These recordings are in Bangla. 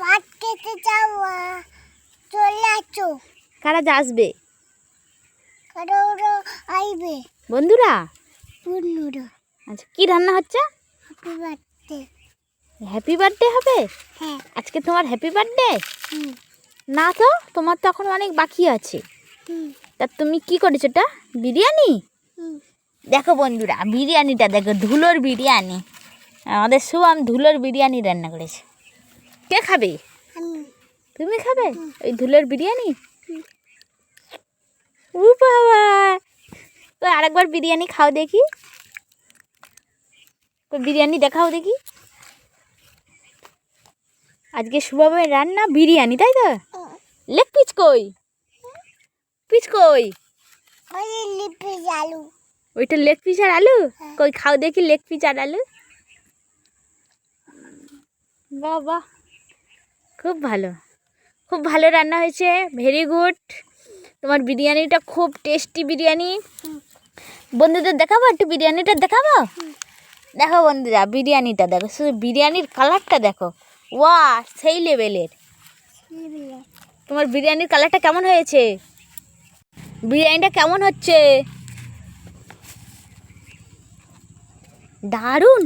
ভাত খেতে চাও চলে আসো। কারা আসবে? কারা ওরা আইবে বন্ধুরা। বন্ধুরা। আচ্ছা, কি রান্না হচ্ছে? Happy birthday. হ্যাপি বার্থডে হবে? হ্যাঁ। আজকে তোমার হ্যাপি বার্থডে? না তো, তোমার তো এখন অনেক বাকি আছে। তা তুমি কি করেছো? এটা বিরিয়ানি? দেখো বন্ধুরা, বিরিয়ানিটা দেখো, ধুলোর বিরিয়ানি। আমাদের শুভম ধুলোর বিরিয়ানি রান্না করেছে। কে খাবে? তুমি খাবে ওই ধুলোর বিরিয়ানি? ও বাবা, তো আরেকবার বিরিয়ানি খাও দেখি। বিরিয়ানি দেখাও দেখি। আজকে শুভমের রান্না বিরিয়ানি, তাই তো? লেগ পিস কই? পিস কই? আলু। ওইটা লেগ পিস আর আলু? কই খাও দেখি লেগ পিস আর আলু। বাহ বাহ, খুব ভালো, খুব ভালো রান্না হয়েছে। Very good. তোমার বিরিয়ানিটা খুব টেস্টি বিরিয়ানি। বন্ধুদের দেখাবো একটু, বিরিয়ানিটা দেখাবো। দেখো বন্ধুরা, বিরিয়ানিটা দেখো, শুধু বিরিয়ানির কালারটা দেখো, ওয়া সেই লেভেলের। তোমার বিরিয়ানির কালারটা কেমন হয়েছে? বিরিয়ানিটা কেমন হচ্ছে? দারুণ।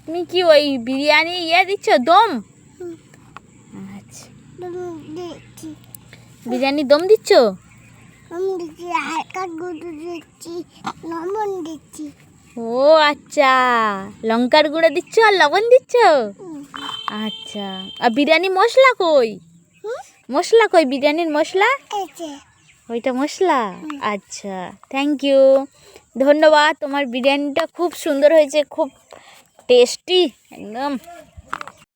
তুমি কি ওই বিরিয়ানি দিচ্ছ দম? আচ্ছা, বিরিয়ানি দম দিচ্ছ? ও আচ্ছা, লঙ্কার গুঁড়ো দিচ্ছ আর লবণ দিচ্ছ? আচ্ছা, আর বিরিয়ানি মশলা কই? মশলা কই? বিরিয়ানির মশলা ওইটা মশলা? আচ্ছা, থ্যাংক ইউ, ধন্যবাদ। তোমার বিরিয়ানিটা খুব সুন্দর হয়েছে, খুব টেস্টি একদম।